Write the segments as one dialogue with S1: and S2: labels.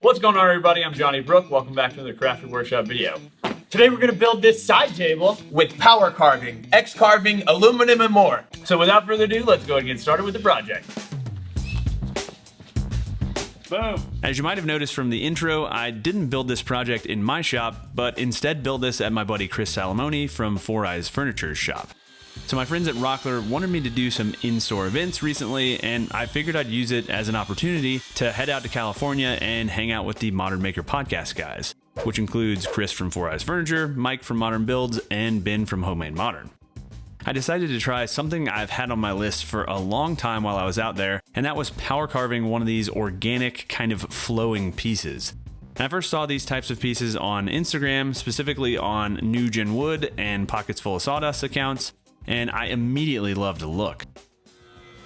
S1: What's going on, everybody? I'm Johnny Brook. Welcome back to another Crafted Workshop video. Today we're going to build this side table
S2: with power carving, X carving, aluminum, and more.
S1: So without further ado, let's go and get started with the project. Boom.
S3: As you might have noticed from the intro, I didn't build this project in my shop, but instead built this at my buddy Chris Salomone from Foureyes Furniture's shop. So my friends at Rockler wanted me to do some in-store events recently, and I figured I'd use it as an opportunity to head out to California and hang out with the Modern Maker podcast guys, which includes Chris from Foureyes Furniture, Mike from Modern Builds, and Ben from Homemade Modern. I decided to try something I've had on my list for a long time while I was out there, and that was power carving one of these organic kind of flowing pieces. And I first saw these types of pieces on Instagram, specifically on New Gen Wood and Pockets Full of Sawdust accounts, and I immediately loved the look.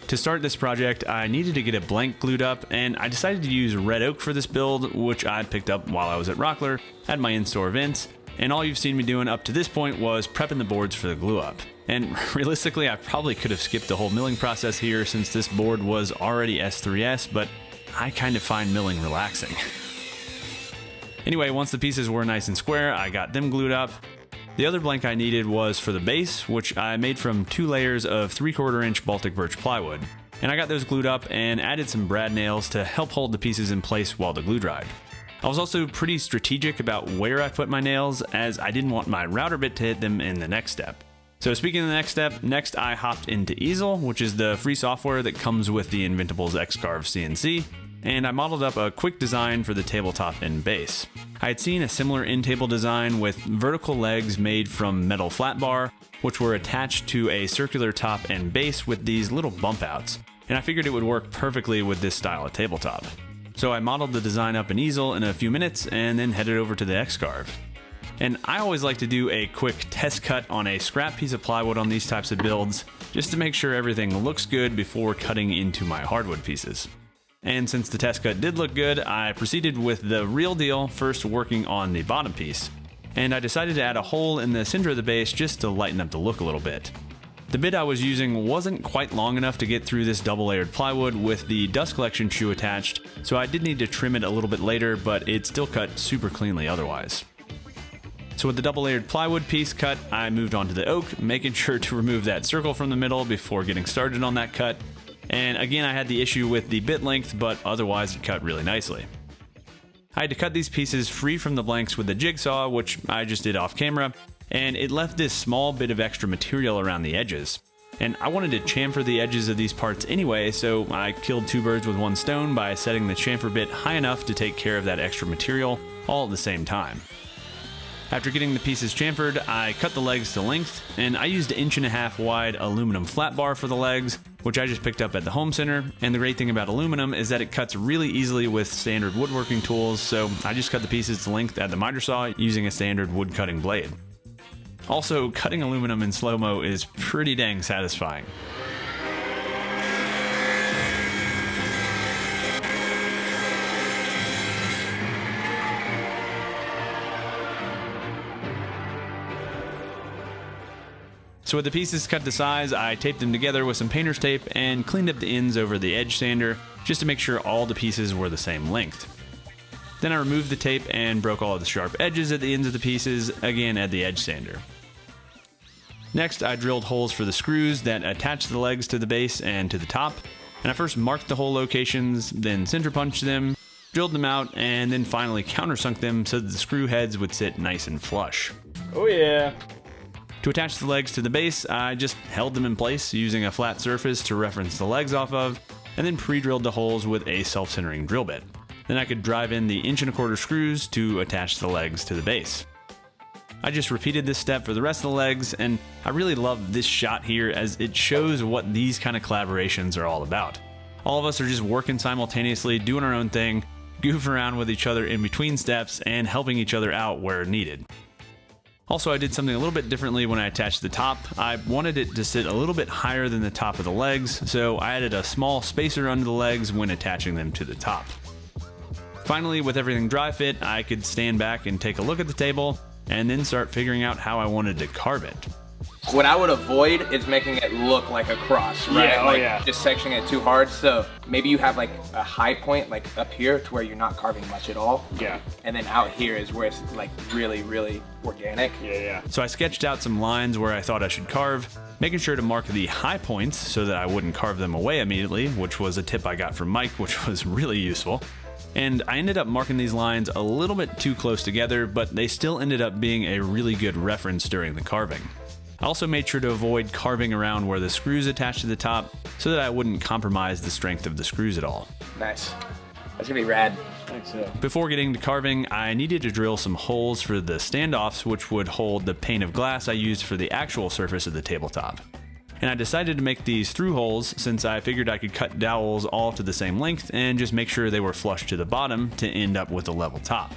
S3: To start this project, I needed to get a blank glued up, and I decided to use red oak for this build, which I picked up while I was at Rockler at my in-store events, and all you've seen me doing up to this point was prepping the boards for the glue up. And realistically, I probably could have skipped the whole milling process here since this board was already S3S, but I kind of find milling relaxing. Anyway, once the pieces were nice and square, I got them glued up. The other blank I needed was for the base, which I made from 2 layers of 3/4 inch Baltic birch plywood. And I got those glued up and added some brad nails to help hold the pieces in place while the glue dried. I was also pretty strategic about where I put my nails, as I didn't want my router bit to hit them in the next step. So speaking of the next step, next I hopped into Easel, which is the free software that comes with the Inventables X-Carve CNC, and I modeled up a quick design for the tabletop and base. I had seen a similar in-table design with vertical legs made from metal flat bar, which were attached to a circular top and base with these little bump outs, and I figured it would work perfectly with this style of tabletop. So I modeled the design up in Easel in a few minutes and then headed over to the X-Carve. And I always like to do a quick test cut on a scrap piece of plywood on these types of builds, just to make sure everything looks good before cutting into my hardwood pieces. And since the test cut did look good, I proceeded with the real deal, first working on the bottom piece. And I decided to add a hole in the center of the base just to lighten up the look a little bit. The bit I was using wasn't quite long enough to get through this double layered plywood with the dust collection shoe attached, so I did need to trim it a little bit later, but it still cut super cleanly otherwise. So with the double layered plywood piece cut, I moved on to the oak, making sure to remove that circle from the middle before getting started on that cut. And again, I had the issue with the bit length, but otherwise it cut really nicely. I had to cut these pieces free from the blanks with the jigsaw, which I just did off camera, and it left this small bit of extra material around the edges. And I wanted to chamfer the edges of these parts anyway, so I killed 2 birds with 1 stone by setting the chamfer bit high enough to take care of that extra material all at the same time. After getting the pieces chamfered, I cut the legs to length, and I used 1.5 inch wide aluminum flat bar for the legs, which I just picked up at the home center. And the great thing about aluminum is that it cuts really easily with standard woodworking tools, so I just cut the pieces to length at the miter saw using a standard wood cutting blade. Also, cutting aluminum in slow-mo is pretty dang satisfying. So with the pieces cut to size, I taped them together with some painter's tape and cleaned up the ends over the edge sander just to make sure all the pieces were the same length. Then I removed the tape and broke all of the sharp edges at the ends of the pieces, again at the edge sander. Next, I drilled holes for the screws that attach the legs to the base and to the top, and I first marked the hole locations, then center punched them, drilled them out, and then finally countersunk them so that the screw heads would sit nice and flush.
S1: Oh yeah.
S3: To attach the legs to the base, I just held them in place using a flat surface to reference the legs off of, and then pre-drilled the holes with a self-centering drill bit. Then I could drive in the 1.25 inch screws to attach the legs to the base. I just repeated this step for the rest of the legs, and I really love this shot here as it shows what these kind of collaborations are all about. All of us are just working simultaneously, doing our own thing, goof around with each other in between steps, and helping each other out where needed. Also, I did something a little bit differently when I attached the top. I wanted it to sit a little bit higher than the top of the legs, so I added a small spacer under the legs when attaching them to the top. Finally, with everything dry fit, I could stand back and take a look at the table, and then start figuring out how I wanted to carve it.
S2: What I would avoid is making it look like a cross, right?
S1: Yeah,
S2: like just sectioning it too hard. So maybe you have like a high point like up here to where you're not carving much at all.
S1: Yeah.
S2: And then out here is where it's like really, really organic.
S1: Yeah.
S3: So I sketched out some lines where I thought I should carve, making sure to mark the high points so that I wouldn't carve them away immediately, which was a tip I got from Mike, which was really useful. And I ended up marking these lines a little bit too close together, but they still ended up being a really good reference during the carving. I also made sure to avoid carving around where the screws attach to the top so that I wouldn't compromise the strength of the screws at all.
S2: Nice. That's gonna be rad.
S1: Thanks, so.
S3: Before getting to carving, I needed to drill some holes for the standoffs, which would hold the pane of glass I used for the actual surface of the tabletop. And I decided to make these through holes since I figured I could cut dowels all to the same length and just make sure they were flush to the bottom to end up with a level top.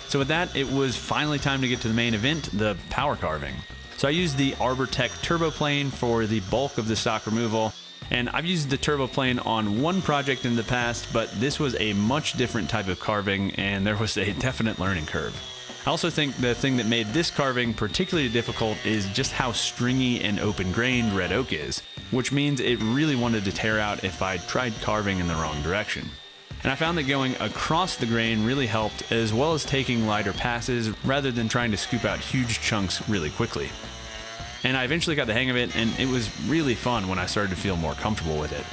S3: So with that, it was finally time to get to the main event, the power carving. So I used the arbortech turbo plane for the bulk of the stock removal, and I've used the turbo plane on one project in the past, but this was a much different type of carving and there was a definite learning curve. I also think the thing that made this carving particularly difficult is just how stringy and open-grained red oak is, which means it really wanted to tear out if I tried carving in the wrong direction. And I found that going across the grain really helped, as well as taking lighter passes rather than trying to scoop out huge chunks really quickly. And I eventually got the hang of it, and it was really fun when I started to feel more comfortable with it.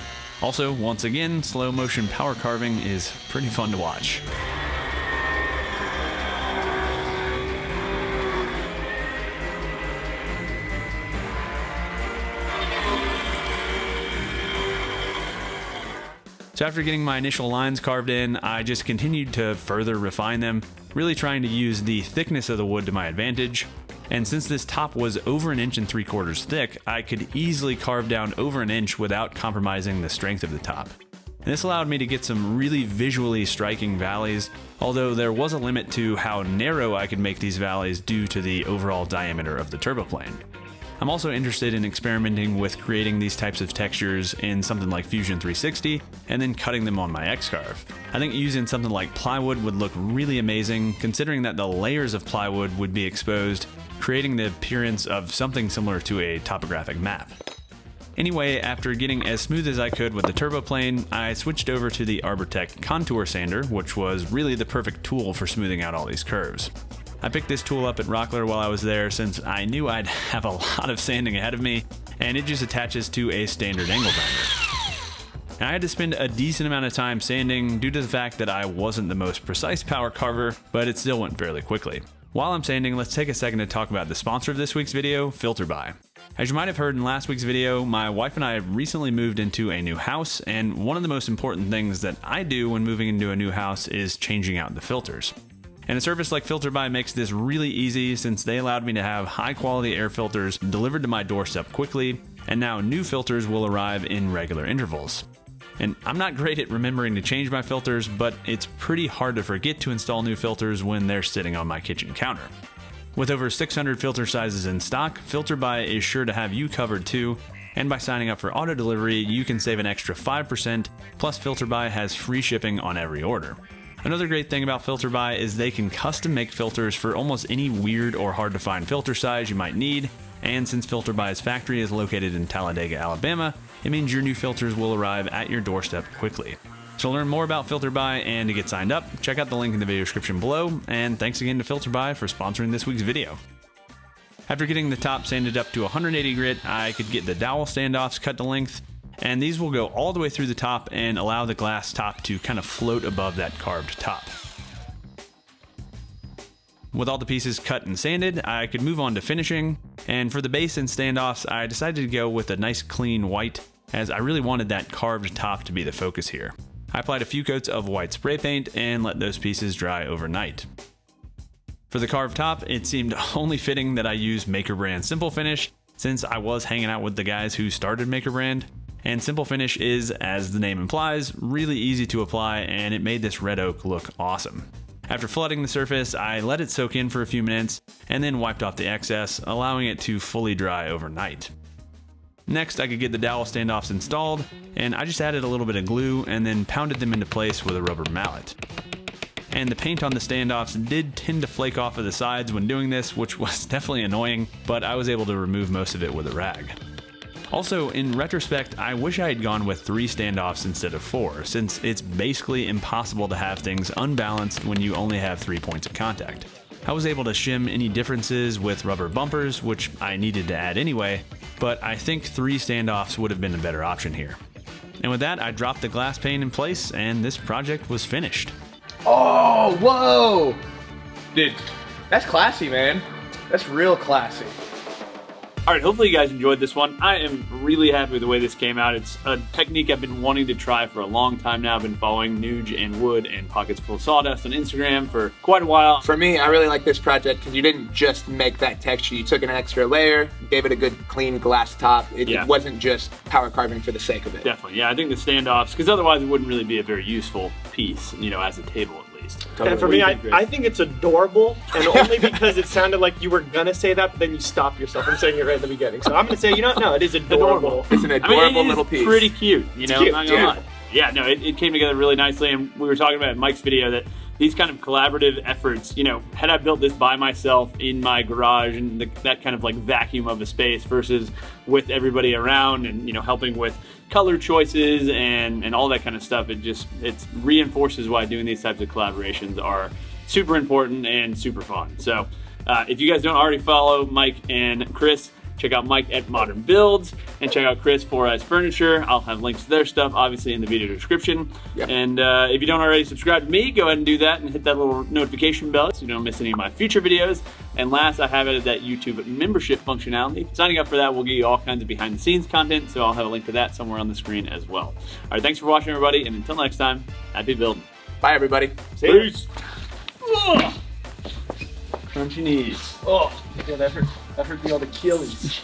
S3: Also, once again, slow motion power carving is pretty fun to watch. So after getting my initial lines carved in, I just continued to further refine them, really trying to use the thickness of the wood to my advantage. And since this top was over 1.75 inches thick, I could easily carve down over 1 inch without compromising the strength of the top. And this allowed me to get some really visually striking valleys, although there was a limit to how narrow I could make these valleys due to the overall diameter of the turboplane. I'm also interested in experimenting with creating these types of textures in something like Fusion 360 and then cutting them on my X-Carve. I think using something like plywood would look really amazing, considering that the layers of plywood would be exposed, creating the appearance of something similar to a topographic map. Anyway, after getting as smooth as I could with the turboplane, I switched over to the arbortech contour sander, which was really the perfect tool for smoothing out all these curves. I picked this tool up at Rockler while I was there since I knew I'd have a lot of sanding ahead of me, and it just attaches to a standard angle grinder. And I had to spend a decent amount of time sanding due to the fact that I wasn't the most precise power carver, but it still went fairly quickly. While I'm sanding, let's take a second to talk about the sponsor of this week's video, FilterBuy. As you might have heard in last week's video, my wife and I recently moved into a new house, and one of the most important things that I do when moving into a new house is changing out the filters. And a service like FilterBuy makes this really easy since they allowed me to have high quality air filters delivered to my doorstep quickly, and now new filters will arrive in regular intervals. And I'm not great at remembering to change my filters, but it's pretty hard to forget to install new filters when they're sitting on my kitchen counter. With over 600 filter sizes in stock, FilterBuy is sure to have you covered too, and by signing up for auto delivery, you can save an extra 5%, plus FilterBuy has free shipping on every order. Another great thing about FilterBuy is they can custom make filters for almost any weird or hard to find filter size you might need, and since FilterBuy's factory is located in Talladega, Alabama, it means your new filters will arrive at your doorstep quickly. So to learn more about FilterBuy and to get signed up, check out the link in the video description below, and thanks again to FilterBuy for sponsoring this week's video. After getting the top sanded up to 180 grit, I could get the dowel standoffs cut to length, and these will go all the way through the top and allow the glass top to kind of float above that carved top. With all the pieces cut and sanded, I could move on to finishing, and for the base and standoffs, I decided to go with a nice clean white, as I really wanted that carved top to be the focus here. I applied a few coats of white spray paint and let those pieces dry overnight. For the carved top, it seemed only fitting that I use Maker Brand Simple Finish, since I was hanging out with the guys who started Maker Brand. And Simple Finish is, as the name implies, really easy to apply, and it made this red oak look awesome. After flooding the surface, I let it soak in for a few minutes, and then wiped off the excess, allowing it to fully dry overnight. Next, I could get the dowel standoffs installed, and I just added a little bit of glue and then pounded them into place with a rubber mallet. and the paint on the standoffs did tend to flake off of the sides when doing this, which was definitely annoying, but I was able to remove most of it with a rag. Also, in retrospect, I wish I had gone with 3 standoffs instead of 4, since it's basically impossible to have things unbalanced when you only have 3 points of contact. I was able to shim any differences with rubber bumpers, which I needed to add anyway, but I think 3 standoffs would have been a better option here. And with that, I dropped the glass pane in place, and this project was finished.
S2: Oh, whoa! Dude, that's classy, man. That's real classy.
S1: All right, hopefully you guys enjoyed this one. I am really happy with the way this came out. It's a technique I've been wanting to try for a long time now. I've been following Nuge and Wood and Pockets Full of Sawdust on Instagram for quite a while.
S2: For me, I really like this project because you didn't just make that texture. You took an extra layer, gave it a good clean glass top. It wasn't just power carving for the sake of it.
S1: Definitely, yeah. I think the standoffs, because otherwise it wouldn't really be a very useful piece, you know, as a table at least.
S4: And for me, I think it's adorable, and only because it sounded like you were gonna say that, but then you stopped yourself from saying it right at the beginning. So I'm gonna say, you know, no, it is adorable.
S2: It's an adorable little piece.
S1: Pretty cute, you know.
S4: Cute,
S1: I'm not gonna lie. Yeah, no, it came together really nicely, and we were talking about in Mike's video that these kind of collaborative efforts, you know, had I built this by myself in my garage and that kind of like vacuum of a space versus with everybody around and, you know, helping with color choices and all that kind of stuff, it reinforces why doing these types of collaborations are super important and super fun. So if you guys don't already follow Mike and Chris, check out Mike at Modern Builds and check out Chris Foureyes Furniture. I'll have links to their stuff obviously in the video description. Yep. And if you don't already subscribe to me, go ahead and do that and hit that little notification bell so you don't miss any of my future videos. And last, I have added that YouTube membership functionality. Signing up for that will give you all kinds of behind the scenes content, so I'll have a link to that somewhere on the screen as well. All right, thanks for watching everybody, and until next time, happy building.
S2: Bye everybody.
S1: Peace. Crunchy knees.
S4: Oh, yeah, that hurt the old Achilles.